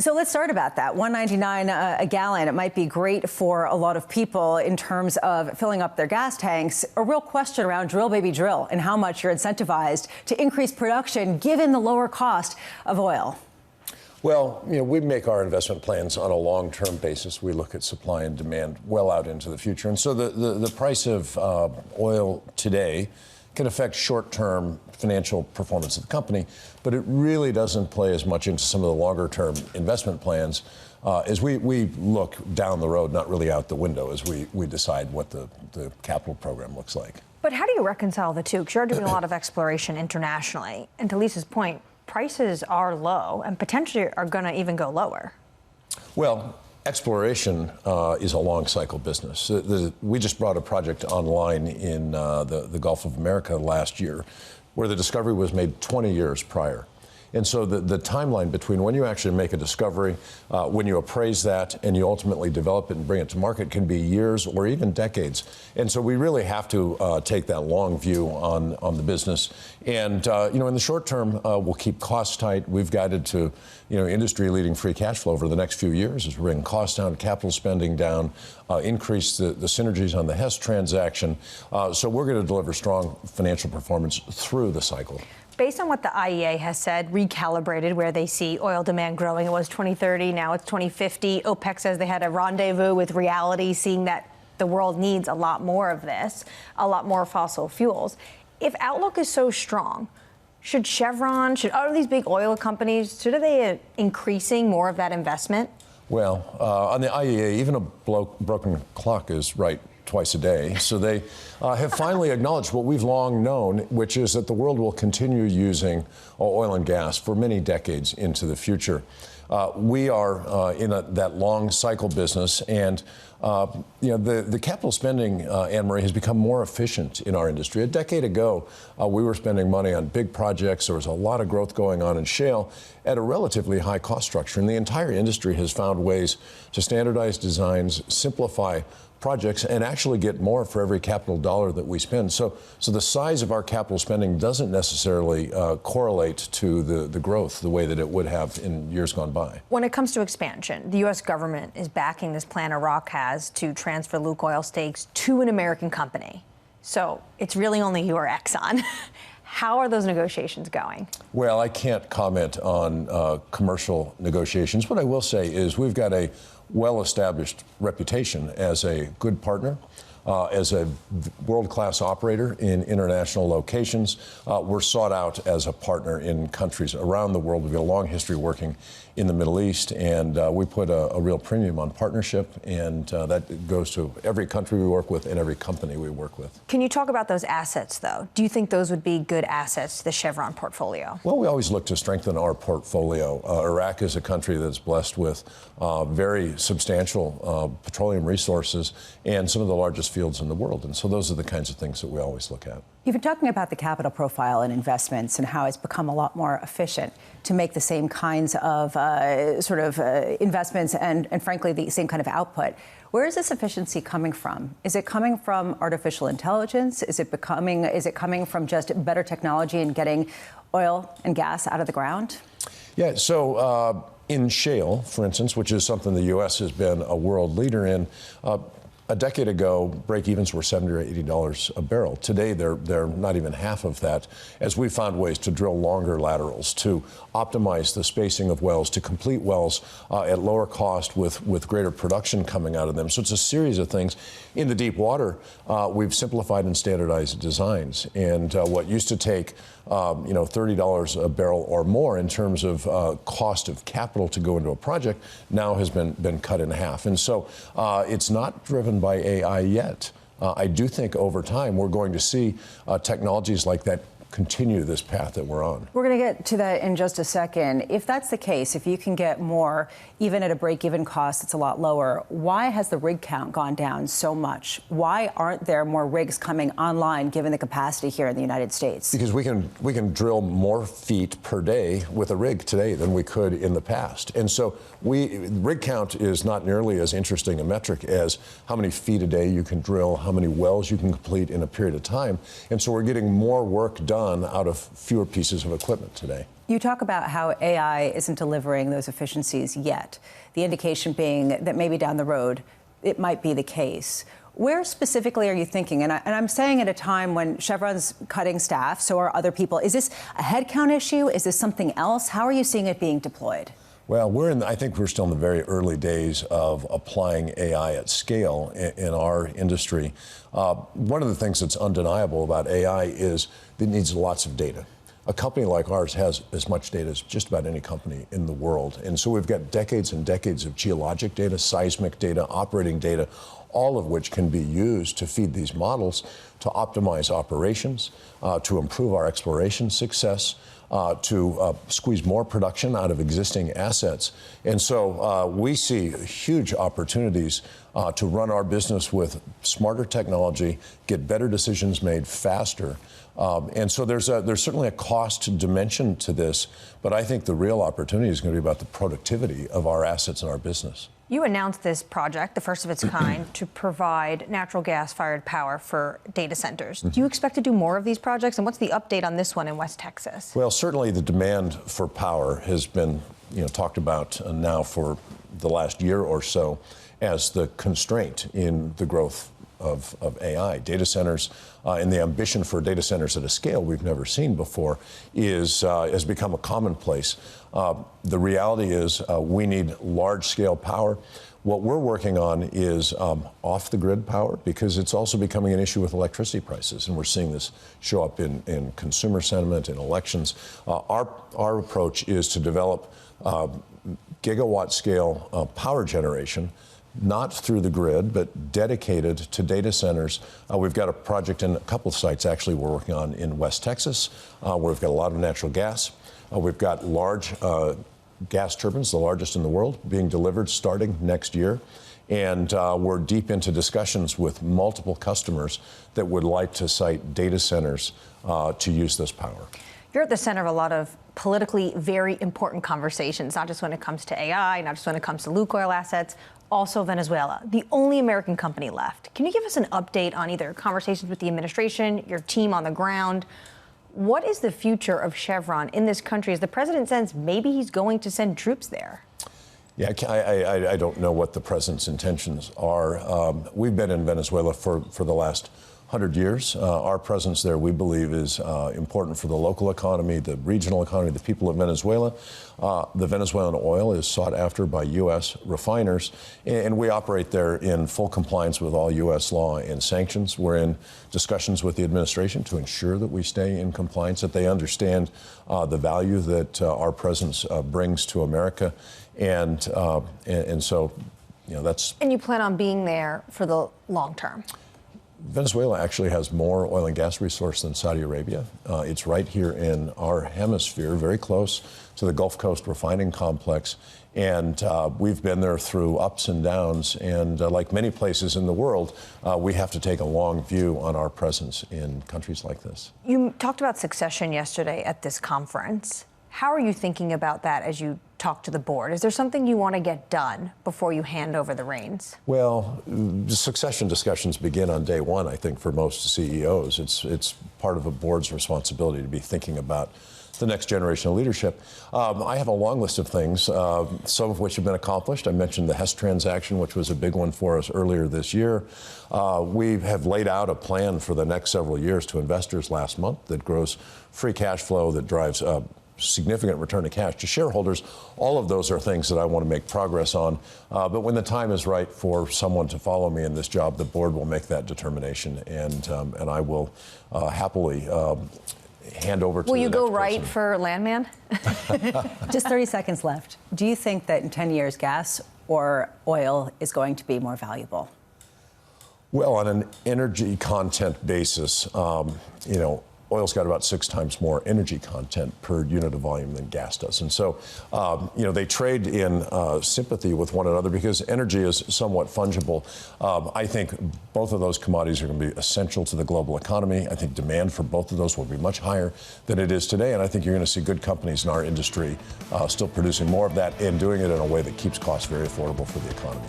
So let's start about that. $1.99 a gallon. It might be great for a lot of people in terms of filling up their gas tanks. A real question around drill, baby, drill, and how much you're incentivized to increase production given the lower cost of oil. Well, we make our investment plans on a long-term basis. We look at supply and demand well out into the future. And so the price of oil today can affect short-term financial performance of the company, but it really doesn't play as much into some of the longer-term investment plans as we look down the road, not really out the window, as we decide what the capital program looks like. But how do you reconcile the two? Because you're doing a lot of exploration internationally. And to Lisa's point, prices are low and potentially are going to even go lower. Well, exploration is a long cycle business. We just brought a project online in the Gulf of America last year where the discovery was made 20 years prior. And so the timeline between when you actually make a discovery, when you appraise that, and you ultimately develop it and bring it to market can be years or even decades. And so we really have to take that long view on the business. And, in the short term, we'll keep costs tight. We've guided to, industry-leading free cash flow over the next few years as we bring costs down, capital spending down, increase the synergies on the Hess transaction. So we're going to deliver strong financial performance through the cycle. Based on what the IEA has said, recalibrated where they see oil demand growing, it was 2030, now it's 2050. OPEC says they had a rendezvous with reality, seeing that the world needs a lot more of this, a lot more fossil fuels. If outlook is so strong, should Chevron, should all of these big oil companies, should they increasing more of that investment? Well, on the IEA, even a broken clock is right twice a day. So they have finally acknowledged what we've long known, which is that the world will continue using oil and gas for many decades into the future. We are in that long cycle business, and the capital spending, Anne-Marie, has become more efficient in our industry. A decade ago, we were spending money on big projects. There was a lot of growth going on in shale at a relatively high cost structure, and the entire industry has found ways to standardize designs, simplify projects, and actually get more for every capital dollar that we spend. So the size of our capital spending doesn't necessarily correlate to the growth the way that it would have in years gone by. When it comes to expansion, the U.S. government is backing this plan Iraq has to transfer Lukoil stakes to an American company. So it's really only you or Exxon. How are those negotiations going? Well, I can't comment on commercial negotiations. What I will say is we've got a well-established reputation as a good partner, as a world-class operator in international locations. We're sought out as a partner in countries around the world. We've got a long history working in the Middle East, and we put a real premium on partnership, and that goes to every country we work with and every company we work with. Can you talk about those assets, though? Do you think those would be good assets to the Chevron portfolio? Well, we always look to strengthen our portfolio. Iraq is a country that's blessed with very substantial petroleum resources and some of the largest fields in the world. And so those are the kinds of things that we always look at. You've been talking about the capital profile and investments and how it's become a lot more efficient to make the same kinds of investments and frankly, the same kind of output. Where is this efficiency coming from? Is it coming from artificial intelligence? Is it coming from just better technology and getting oil and gas out of the ground? Yeah, so in shale, for instance, which is something the U.S. has been a world leader in, a decade ago, break-evens were $70 or $80 a barrel. Today, they're not even half of that, as we found ways to drill longer laterals, to optimize the spacing of wells, to complete wells at lower cost with greater production coming out of them. So it's a series of things. In the deep water, we've simplified and standardized designs. And what used to take $30 a barrel or more in terms of cost of capital to go into a project now has been cut in half. And so it's not driven by AI yet. I do think over time we're going to see technologies like that continue this path that we're on. We're going to get to that in just a second. If that's the case, if you can get more, even at a break-even cost that's a lot lower, why has the rig count gone down so much? Why aren't there more rigs coming online, given the capacity here in the United States? Because we can drill more feet per day with a rig today than we could in the past. And so rig count is not nearly as interesting a metric as how many feet a day you can drill, how many wells you can complete in a period of time. And so we're getting more work done out of fewer pieces of equipment today. You talk about how AI isn't delivering those efficiencies yet, the indication being that maybe down the road it might be the case. Where specifically are you thinking? And I'm saying at a time when Chevron's cutting staff, so are other people. Is this a headcount issue? Is this something else? How are you seeing it being deployed? Well, I think we're still in the very early days of applying AI at scale in our industry. One of the things that's undeniable about AI is it needs lots of data. A company like ours has as much data as just about any company in the world. And so we've got decades and decades of geologic data, seismic data, operating data, all of which can be used to feed these models to optimize operations, to improve our exploration success, to squeeze more production out of existing assets. And so we see huge opportunities to run our business with smarter technology, get better decisions made faster. And so there's certainly a cost dimension to this, but I think the real opportunity is going to be about the productivity of our assets and our business. You announced this project, the first of its kind, to provide natural gas-fired power for data centers. Do you expect to do more of these projects? And what's the update on this one in West Texas? Well, certainly the demand for power has been talked about now for the last year or so as the constraint in the growth of AI. Data centers and the ambition for data centers at a scale we've never seen before has become a commonplace. The reality is we need large-scale power. What we're working on is off-the-grid power, because it's also becoming an issue with electricity prices, and we're seeing this show up in consumer sentiment, in elections. Our approach is to develop gigawatt-scale power generation, not through the grid, but dedicated to data centers. We've got a project in a couple of sites, actually, we're working on in West Texas, where we've got a lot of natural gas. We've got large gas turbines, the largest in the world, being delivered starting next year. And we're deep into discussions with multiple customers that would like to site data centers to use this power. You're at the center of a lot of politically very important conversations, not just when it comes to AI, not just when it comes to Lukoil assets, also Venezuela, the only American company left. Can you give us an update on either conversations with the administration, your team on the ground? What is the future of Chevron in this country as the president says maybe he's going to send troops there? Yeah, I don't know what the president's intentions are. We've been in Venezuela for the last 100 years. Our presence there, we believe, is important for the local economy, the regional economy, the people of Venezuela. The Venezuelan oil is sought after by U.S. refiners, and we operate there in full compliance with all U.S. law and sanctions. We're in discussions with the administration to ensure that we stay in compliance, that they understand the value that our presence brings to America. And so, that's... And you plan on being there for the long term? Venezuela actually has more oil and gas resource than Saudi Arabia. It's right here in our hemisphere, very close to the Gulf Coast refining complex. And we've been there through ups and downs. And like many places in the world, we have to take a long view on our presence in countries like this. You talked about succession yesterday at this conference. How are you thinking about that as you talk to the board? Is there something you want to get done before you hand over the reins? Well, the succession discussions begin on day one, I think, for most CEOs. It's part of a board's responsibility to be thinking about the next generation of leadership. I have a long list of things, some of which have been accomplished. I mentioned the Hess transaction, which was a big one for us earlier this year. We have laid out a plan for the next several years to investors last month that grows free cash flow, that drives significant return of cash to shareholders. All of those are things that I want to make progress on. But when the time is right for someone to follow me in this job, the board will make that determination, and I will happily hand over to the next person. Will you go right for landman? Just 30 seconds left. Do you think that in 10 years, gas or oil is going to be more valuable? Well, on an energy content basis, oil's got about 6 times more energy content per unit of volume than gas does. And so, they trade in sympathy with one another because energy is somewhat fungible. I think both of those commodities are going to be essential to the global economy. I think demand for both of those will be much higher than it is today. And I think you're going to see good companies in our industry still producing more of that and doing it in a way that keeps costs very affordable for the economy.